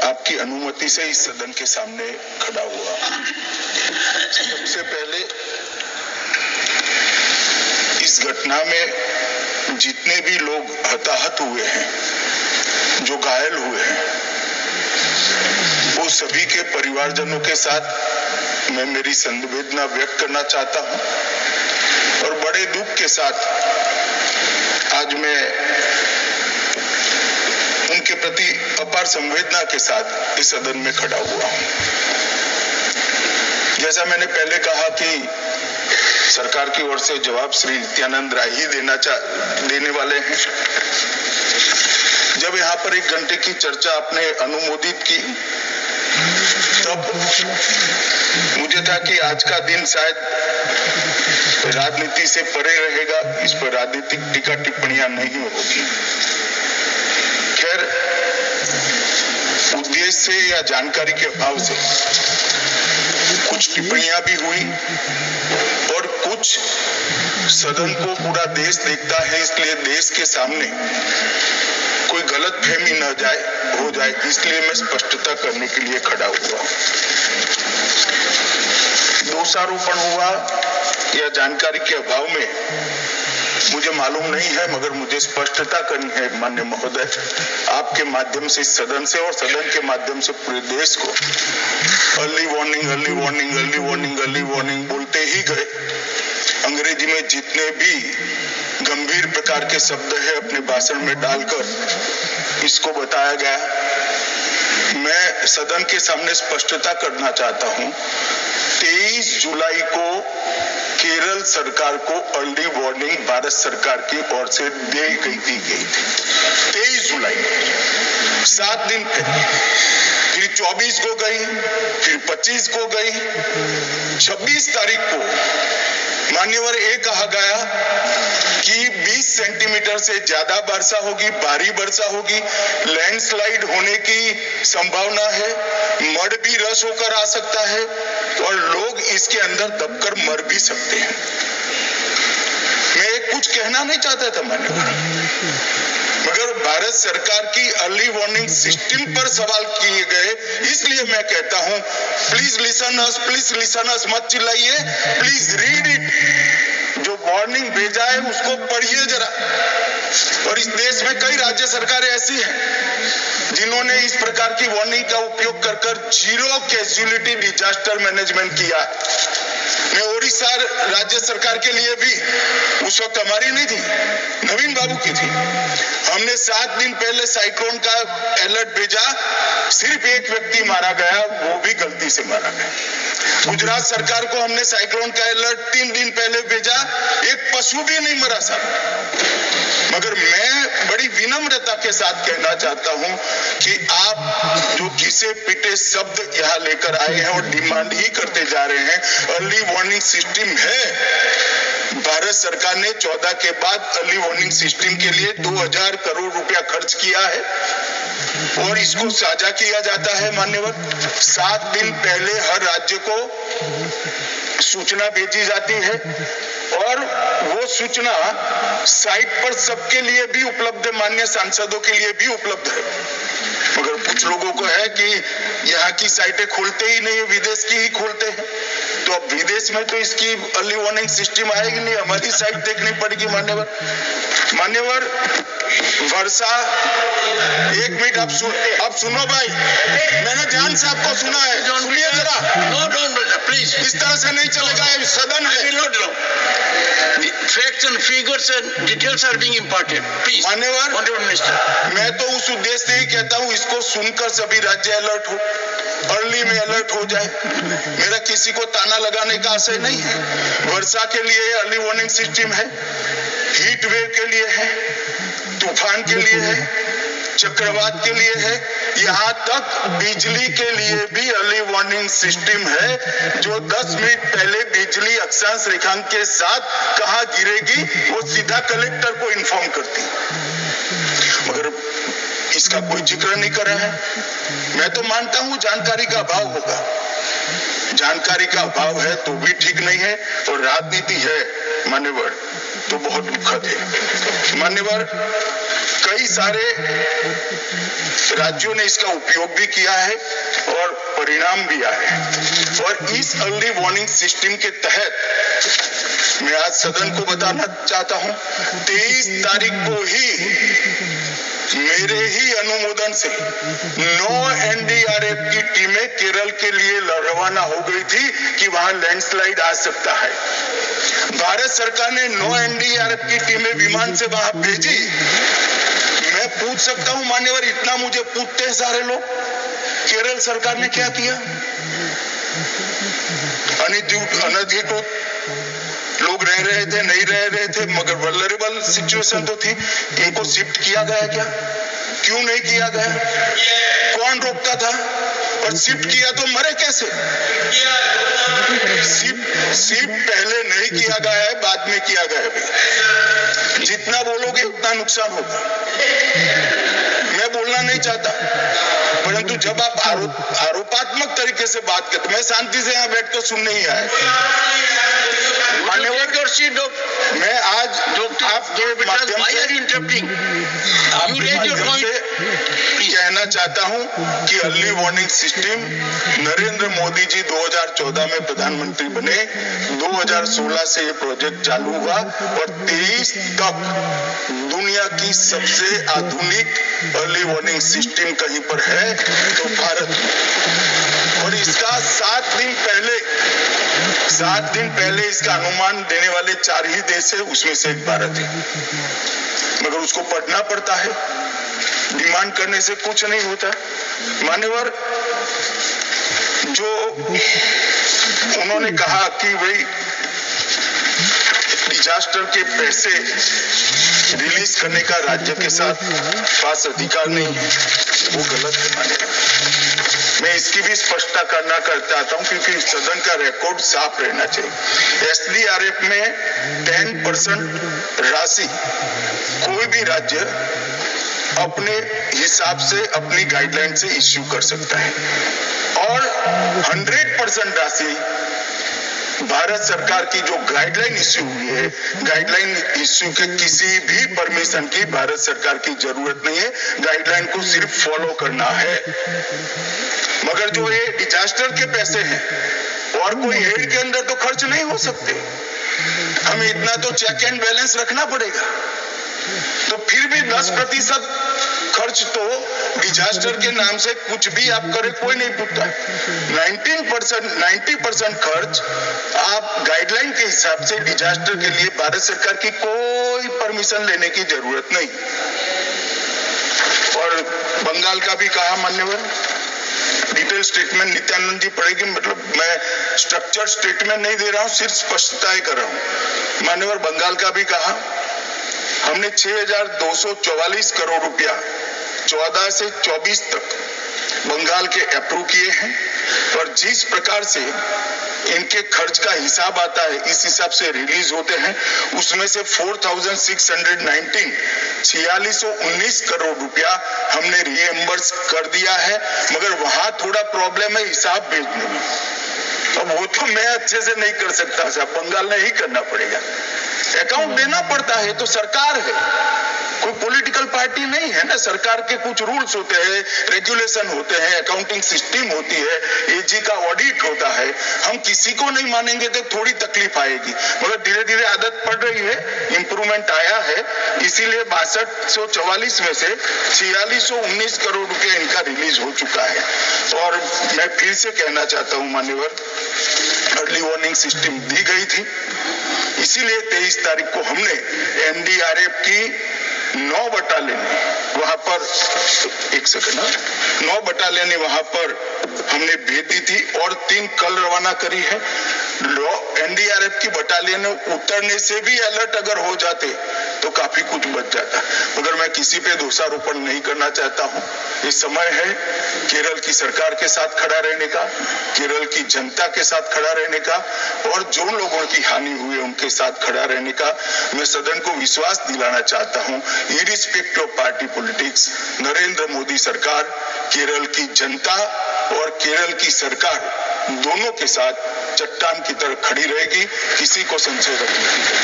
आपकी अनुमति से इस सदन के सामने खड़ा हुआ। सबसे पहले इस घटना में जितने भी लोग हताहत हुए हैं, जो घायल हुए हैं, वो सभी के परिवारजनों के साथ मैं मेरी संवेदना व्यक्त करना चाहता हूं और बड़े दुख के साथ आज मैं उनके प्रति अपार संवेदना के साथ इस सदन में खड़ा हुआ हूं। जैसा मैंने पहले कहा कि सरकार की ओर से जवाब श्री नित्यानंद राय ही देने वाले हैं। जब यहाँ पर 1 घंटे की चर्चा आपने अनुमोदित की, तब मुझे था कि आज का दिन शायद राजनीति से परे रहेगा, इस पर राजनीतिक टीका टिप्पणियां नहीं होगी। खैर, उद्देश्य से या जानकारी के अभाव से कुछ टिप्पणियां भी हुई और कुछ सदन को पूरा देश देखता है, इसलिए देश के सामने कोई गलतफहमी न हो जाए, इसलिए मैं स्पष्टता करने के लिए खड़ा हुआ। दोषारोपण हुआ या जानकारी के अभाव में मुझे मालूम नहीं है, मगर मुझे स्पष्टता करनी है माननीय महोदय, आपके माध्यम से इस सदन से और सदन के माध्यम से पूरे देश को। Early warning early warning early warning early warning बोलते ही गए। अंग्रेजी में जितने भी गंभीर प्रकार के शब्द है अपने भाषण में डालकर इसको बताया गया। मैं सदन के सामने स्पष्टता करना चाहता हूं, 23 जुलाई को केरल सरकार को अर्ली वार्निंग भारत सरकार की ओर से दी गई थी। 23 जुलाई, 7 दिन पहले, फिर 24 को गई, फिर 25 को गई, 26 तारीख को मान्यवर ये कहा गया कि 20 सेंटीमीटर से ज्यादा वर्षा होगी, भारी वर्षा होगी, लैंडस्लाइड होने की संभावना है, मड भी रस होकर आ सकता है और लोग इसके अंदर दबकर मर भी सकते हैं। मैं कुछ कहना नहीं चाहता था मान्यवर, मगर भारत सरकार की अर्ली वार्निंग सिस्टम पर सवाल किए गए, इसलिए मैं कहता हूं प्लीज लिसन अस, मत चिल्लाइए, प्लीज रीड इट। जो वार्निंग भेजा है उसको पढ़िए जरा। और इस देश में कई राज्य सरकारें ऐसी हैं जिन्होंने इस प्रकार की वार्निंग का उपयोग कर जीरो कैजुअलिटी डिजास्टर मैनेजमेंट किया। मैं ओडिशा राज्य सरकार के लिए भी, उस वक्त हमारी नहीं थी, नवीन बाबू की थी, हमने 7 दिन पहले साइक्लोन का अलर्ट भेजा, सिर्फ एक व्यक्ति मारा गया, वो भी गलती से मारा गया। गुजरात सरकार को हमने साइक्लोन का अलर्ट 3 दिन पहले भेजा, एक पशु भी नहीं मरा साहब। मगर मैं बड़ी विनम्रता के साथ कहना चाहता हूं कि आप जो घिसे पिटे शब्द यहाँ लेकर आए हैं और डिमांड ही करते जा रहे हैं, अर्ली वार्निंग सिस्टम है। भारत सरकार ने 14 के बाद अर्ली वार्निंग सिस्टम के लिए 2000 करोड़ रुपया खर्च किया है और इसको साझा किया जाता है मान्यवर। 7 दिन पहले हर राज्य को सूचना भेजी जाती है और वो सूचना साइट पर सबके लिए भी उपलब्ध है, माननीय सांसदों के लिए भी उपलब्ध है। मगर कुछ लोगों को है कि यहाँ की साइटें खोलते ही नहीं है, विदेश की ही खोलते हैं। तो अब विदेश में तो इसकी अर्ली वार्निंग सिस्टम आएगी नहीं, हमारी साइट देखनी पड़ेगी मान्यवर। वर्षा, 1 मिनट आप सुनो भाई, मैंने ध्यान से आपको सुना है, सुनिए जरा। प्लीज, इस तरह से नहीं चलेगा, सदन है। Facts and figures and details are being imparted. Please, मान्यवर, Honorable Minister. मैं तो उस उद्देश्य से ही कहता हूँ इसको सुनकर सभी राज्य अलर्ट हो, अर्ली में अलर्ट हो जाए। मेरा किसी को ताना लगाने का आशय नहीं है। वर्षा के लिए अर्ली वार्निंग सिस्टम है, हीट वेव के लिए है, तूफान के लिए है, चक्रवात के लिए है, यहाँ तक बिजली के लिए भी अर्ली वार्निंग सिस्टम है, जो 10 मिनट पहले बिजली अक्षांश रेखांक के साथ कहाँ गिरेगी वो सीधा कलेक्टर को इन्फॉर्म करती, मगर इसका कोई जिक्र नहीं कर रहा है। मैं तो मानता हूँ जानकारी का अभाव होगा, जानकारी का अभाव है तो भी ठीक नहीं है और राजनीति है मान्यवर, तो बहुत दुखद है। मान्यवर, कई सारे राज्यों ने इसका उपयोग भी किया है और परिणाम भी आए हैं। और इस अर्ली वार्निंग सिस्टम के तहत मैं आज सदन को बताना चाहता हूं, 23 तारीख को ही मेरे ही अनुमोदन से 9 एनडीआरएफ की टीमें केरल के लिए रवाना हो गई थी कि वहां लैंडस्लाइड आ सकता है। भारत सरकार ने 9 एनडीआरएफ की टीमें विमान से वहां भेजी। मैं पूछ सकता हूं मान्यवर, इतना मुझे पूछते हैं सारे लोग, केरल सरकार ने क्या किया? अनधिकृत लोग रह रहे थे, नहीं रह रहे थे, मगर वल्नरेबल सिचुएशन तो थी। इनको शिफ्ट किया गया क्या? क्यों नहीं किया गया? कौन रोकता था? और शिफ्ट किया तो मरे कैसे? शिफ्ट पहले नहीं किया गया है, बाद में किया गया है। जितना बोलोगे उतना नुकसान होगा। मैं बोलना नहीं चाहता, परंतु जब आप आरोपात्मक तरीके से बात करते, मैं शांति से यहाँ बैठकर सुनने ही आया। मैं आज आपके माध्यम से कहना चाहता हूं कि early warning system Narendra Modi ji 2014 में प्रधानमंत्री बने, 2016 से ये प्रोजेक्ट चालू हुआ और 23 तक दुनिया की सबसे आधुनिक अर्ली वार्निंग सिस्टम कहीं पर है तो भारत। और इसका 7 दिन पहले इसका अनुमान देने वाले 4 ही देश है, उसमें से एक भारत है। मगर उसको पढ़ना पड़ता है, डिमांड करने से कुछ नहीं होता। मान्यवर, जो उन्होंने कहा कि भाई डिजास्टर के पैसे रिलीज करने का राज्य के साथ पास अधिकार नहीं है, वो गलत है। मान्यवर, मैं इसकी भी स्पष्टता करना चाहता हूं क्योंकि सदन का रिकॉर्ड साफ रहना चाहिए। एसडीआरएफ में 10% राशि कोई भी राज्य अपने हिसाब से अपनी गाइडलाइन से इश्यू कर सकता है और 100% राशि भारत सरकार की जो गाइडलाइन इश्यू हुई है, गाइडलाइन इश्यू के किसी भी परमिशन की भारत सरकार की जरूरत नहीं है, गाइडलाइन को सिर्फ फॉलो करना है। मगर जो ये डिजास्टर के पैसे हैं और कोई एड के अंदर तो खर्च नहीं हो सकते, हमें इतना तो चेक एंड बैलेंस रखना पड़ेगा। तो फिर भी 10% खर्च तो डिजास्टर के नाम से कुछ भी आप करें कोई नहीं पूछता। 90% खर्च आप गाइडलाइन के हिसाब से डिजास्टर के लिए भारत सरकार की कोई परमिशन लेने की जरूरत नहीं। और बंगाल का भी कहा मान्यवर, डिटेल स्टेटमेंट नित्यानंद जी पढ़ेगी, मतलब मैं स्ट्रक्चर स्टेटमेंट नहीं दे रहा हूं, सिर्फ स्पष्टताएं कर रहा हूं। मान्यवर, बंगाल का भी कहा, हमने 6,244 करोड़ रुपया 14 से 24 तक बंगाल के अप्रूव किए हैं और जिस प्रकार से इनके खर्च का हिसाब आता है इस हिसाब से रिलीज होते हैं, उसमें से 4619 करोड़ रुपया हमने रीएम्बर्स कर दिया है। मगर वहां थोड़ा प्रॉब्लम है हिसाब भेजने में, अब वो तो मैं अच्छे से नहीं कर सकता साहब, बंगाल ने ही करना पड़ेगा। अकाउंट देना पड़ता है तो सरकार है, कोई पॉलिटिकल पार्टी नहीं है ना। सरकार के कुछ रूल्स होते हैं, रेगुलेशन होते हैं, अकाउंटिंग सिस्टम होती है, एजी का ऑडिट होता है। हम किसी को नहीं मानेंगे तो थोड़ी तकलीफ आएगी, मगर धीरे धीरे आदत पड़ रही है, इंप्रूवमेंट आया है। इसीलिए 6244 में से 4619 करोड़ रुपया इनका रिलीज हो चुका है। और मैं फिर से कहना चाहता हूं मान्यवर, अर्ली वार्निंग सिस्टम दी गई थी, इसीलिए 23 तारीख को हमने एनडीआरएफ की 9 बटालियन वहां पर 9 बटालियन वहां पर हमने भेज दी थी और 3 कल रवाना करी है। एनडीआरएफ की बटालियन उतरने से भी अलर्ट अगर हो जाते तो काफी कुछ बच जाता, मगर मैं किसी पे दोषारोपण नहीं करना चाहता हूं। ये समय है केरल की सरकार के साथ खड़ा रहने का, केरल की जनता के साथ खड़ा रहने का और जो लोगों की हानि हुई है उनके साथ खड़ा रहने का। मैं सदन को विश्वास दिलाना चाहता हूं, irrespective of party politics, Narendra Modi सरकार केरल की जनता और केरल की सरकार दोनों के साथ चट्टान की तरह खड़ी रहेगी, किसी को संशय रखने की जरूरत नहीं।